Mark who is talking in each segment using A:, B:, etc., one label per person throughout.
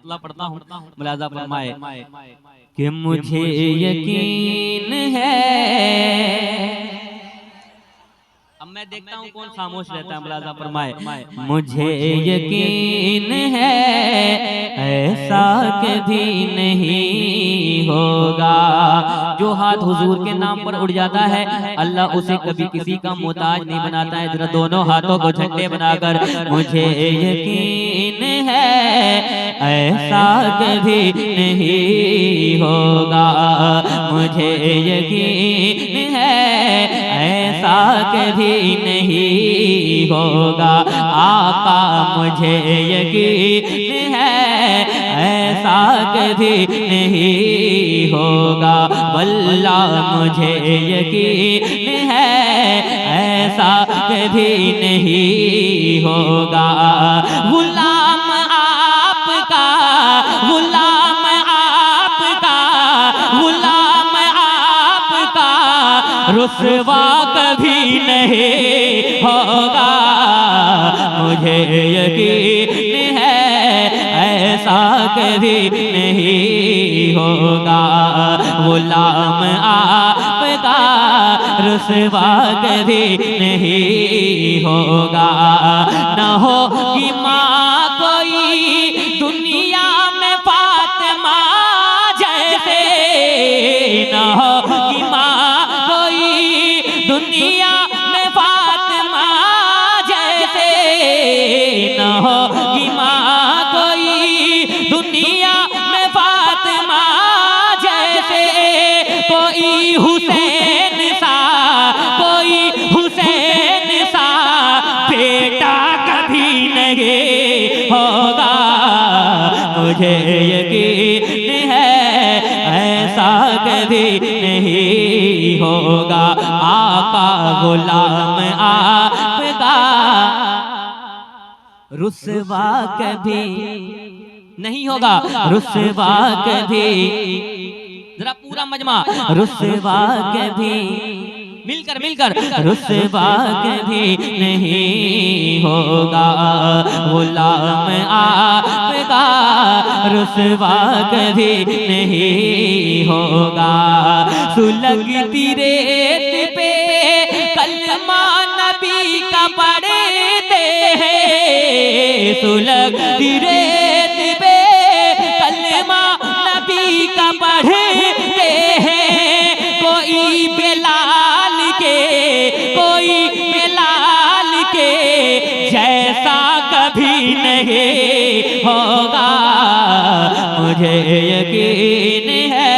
A: मतला पढ़ता हूँ, मुलाजा फरमाए कि मुझे यकीन है। अब मैं देखता हूँ कौन खामोश रहता है, मुलाजा फरमाए मुझे यकीन है ऐसा कभी नहीं होगा। जो हाथ हुजूर के नाम पर उड़ जाता है अल्लाह उसे कभी किसी का मोहताज नहीं बनाता है। जरा दोनों हाथों को झंडे बनाकर मुझे यकीन है ऐसा कभी नहीं होगा, मुझे यकीन है ऐसा कभी नहीं होगा। आका मुझे यकीन है ऐसा कभी नहीं होगा। वल्लाह मुझे यकीन है ऐसा कभी नहीं होगा। गुलाम आपका, गुलाम आपका, गुलाम आपका रुसवा कभी नहीं होगा। मुझे यकीन है ऐसा कभी नहीं होगा। गुलाम आपका रुसवा कभी नहीं होगा। न होगी माँ कोई दुनिया में फातिमा जैसे, न होगी माँ कोई दुनिया में फातिमा जैसे, न होगी माँ कोई दुनिया में फातिमा जैसे। कोई हुसैन सा, कोई हुसैन सा बेटा कभी नहीं होगा। मुझे यकीन है ऐसा कभी नहीं होगा। आका गुलाम आपका रुसवा कभी नहीं होगा, रुसवा कभी। जरा पूरा मजमा रुसवा कभी मिलकर मिलकर रुसवा कभी नहीं होगा। गुलाम आपका रुसवा कभी नहीं होगा। सुलगती रेत पे कलमा नबी का पढ़ते हैं, सुलगती रेत पे कलमा नबी का पढ़ते हैं। कोई बेलाल के, कोई बेलाल के जैसा कभी नहीं होगा। मुझे यकीन है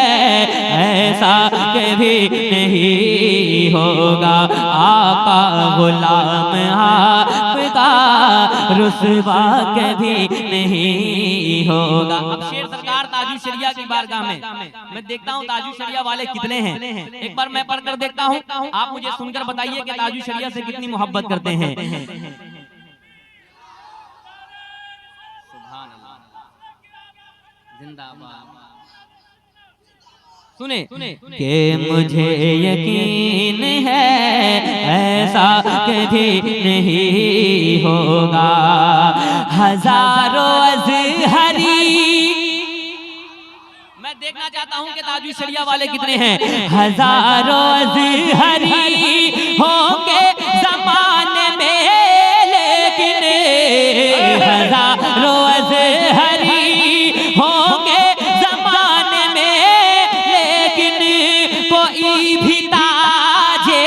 A: ऐसा कभी नहीं होगा। आका गुलाम आपका रुसवा कभी नहीं होगा। अब शेर सरकार ताजू शरिया की बारगाह में मैं देखता हूँ ताजू शरिया वाले कितने हैं। एक बार मैं पढ़कर देखता हूँ, आप मुझे सुनकर बताइए कि ताजू शरिया से कितनी मोहब्बत करते हैं। सुभान अल्लाह, जिंदाबाद। सुने कि मुझे यकीन है ऐसा कभी नहीं होगा। हजारों अज़हरी, मैं देखना चाहता हूं कि ताजू शरिया वाले कितने हैं। हजारों अज़हरी होंगे जमाने में, लेकिन हजारों अज़हरी होंगे जमाने में, लेकिन कोई भी ताजे,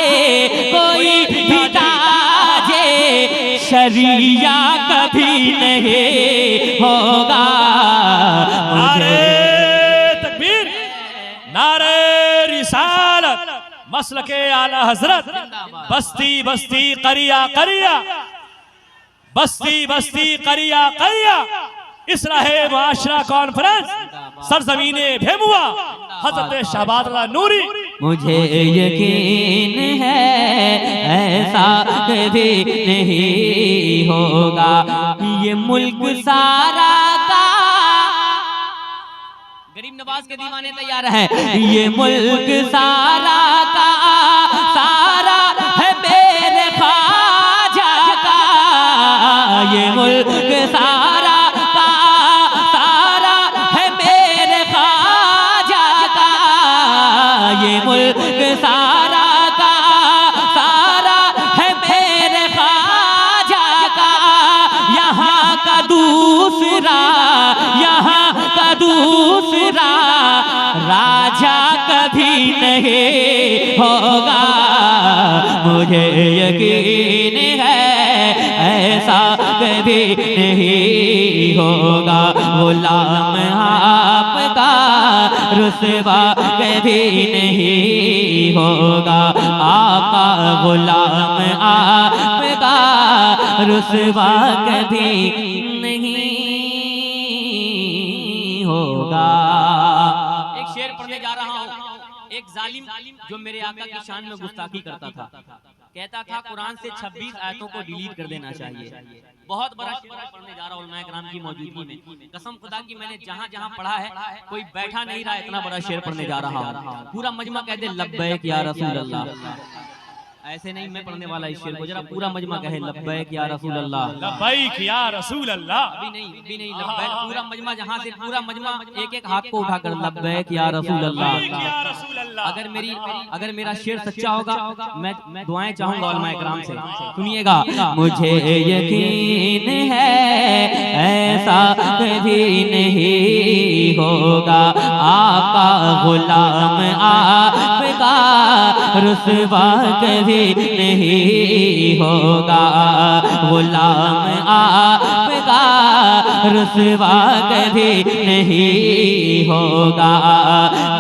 A: कोई भी ताजे शरिया कभी नहीं होगा।
B: नारे तकबीर, नारे रिसालत, मसलके आला हजरत, बस्ती बस्ती करिया करिया, बस्ती बस्ती करिया करिया, इसराहे मुआशरा कॉन्फ्रेंस, सरजमीने भेमुआ, हजरत शहबाज नूरी।
A: मुझे यकीन है ऐसा कभी नहीं होगा। ये मुल्क सारा का, गरीब नवाज के दीवाने तैयार हैं। ये मुल्क सारा का सारा है मेरे ख्वाजा का, ये मुल्क सारा का सारा दूसरा राजा कभी नहीं होगा, मुझे यकीन है ऐसा कभी नहीं होगा। गुलाम आपका रुसवा कभी नहीं होगा, आका गुलाम आपका रुसवा कभी नहीं होगा। एक शेर पढ़ने जा रहा हूँ। एक जालिम जो मेरे आका की शान में गुस्ताखी करता था, कहता था कुरान से 26 आयतों को डिलीट कर देना चाहिए। बहुत बड़ा शेर पढ़ने जा रहा हूँ उलमाए किराम की मौजूदगी में। कसम खुदा की मैंने जहाँ जहाँ पढ़ा है कोई बैठा नहीं रहा, इतना बड़ा शेर पढ़ने जा रहा हूँ। पूरा मजमा कह दे लब्बैक या रसूल अल्लाह। ऐसे नहीं मैं पढ़ने वाला इस शेर को, जरा पूरा मजमा कहे लब्बैक या रसूल अल्लाह।
B: लब्बैक या रसूल अल्लाह।
A: अभी नहीं लब्बैक, पूरा मजमा जहाँ से पूरा मजमा एक एक हाथ को उठाकर लब्बैक या रसूल अल्लाह। अगर मेरा शेर सच्चा होगा मैं दुआएं चाहूंगा उलमाए किराम से, सुनिएगा। मुझे यकीन है ऐसा कभी नहीं होगा, आका गुलाम आपका रुसवा कभी नहीं होगा, गुलाम आपका रुसवा कभी नहीं होगा।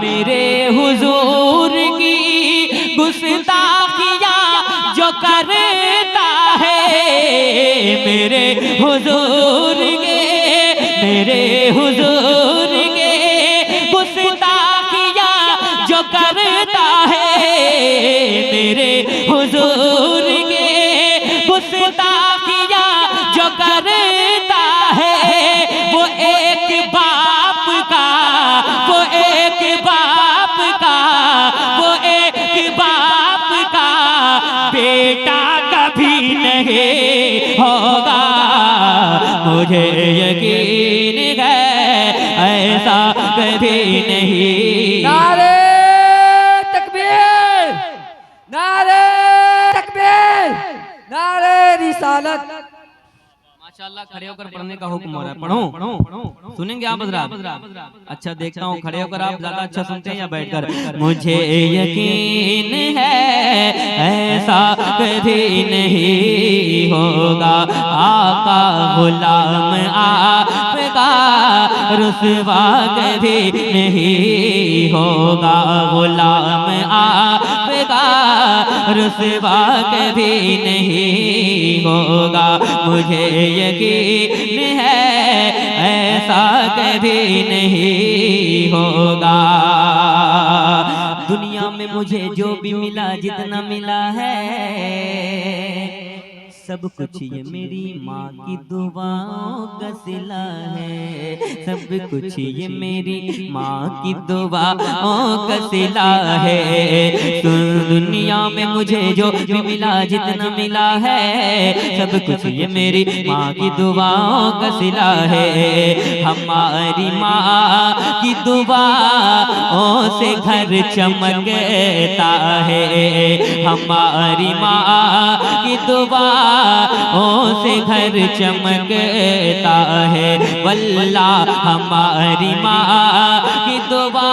A: मेरे हुजूर की गुस्ताखियाँ जो करता है, मेरे हुजूर के गुस्ताखियाँ जो करता है, मेरे हुजूर के गुस्ताखियाँ जो करता है, वो एक बाप का बेटा कभी नहीं होगा, मुझे यकीन है ऐसा कभी नहीं।
C: नारे तकबीर, नारे तकबीर, नारे रिसालत।
A: माशाअल्लाह, खड़े होकर पढ़ने का हुक्म हो रहा है। पढ़ो, सुनेंगे आप हज़रात? अच्छा देखता हूँ खड़े होकर आप ज्यादा अच्छा सुनते हैं या बैठकर? मुझे यकीन है ऐसा कभी नहीं होगा, आका गुलाम आपका रुसवा कभी नहीं होगा, गुलाम आपका रुसवा कभी नहीं होगा। मुझे यकीन है ऐसा कभी नहीं होगा। दुनिया में मुझे जो भी मिला, जितना मिला है, सब कुछ ये मेरी माँ की दुआओं का सिला है, सब कुछ ये मेरी माँ की दुआओं का सिला है। दुनिया में मुझे जो भी मिला, जितना मिला है, सब कुछ ये मेरी माँ की दुआओं का सिला है। हमारी माँ की दुआओं से घर चमकता है, हमारी माँ की दुआ से घर चमकता है। वल्लाह हमारी माँ की दुआ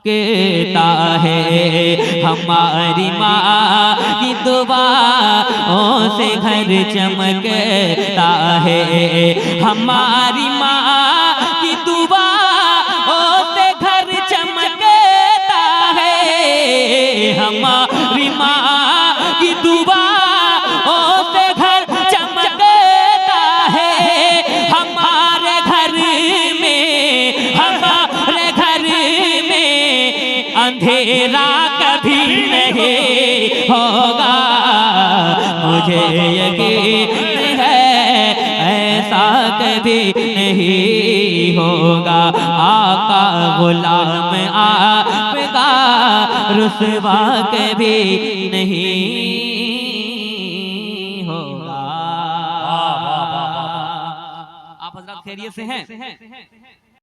A: कहता है, हमारी माँ की दुआ से घर चमकता है, हमारी माँ की दुआ से घर चमकता है, हमारी माँ की दुआ से घर चमकता है। हमारे घर में अंधेरा कभी नहीं होगा, मुझे यकीन है ऐसा कभी नहीं होगा। आका गुलाम आपका रुसवा कभी नहीं होगा। आप हज़रात खैरियत से हैं?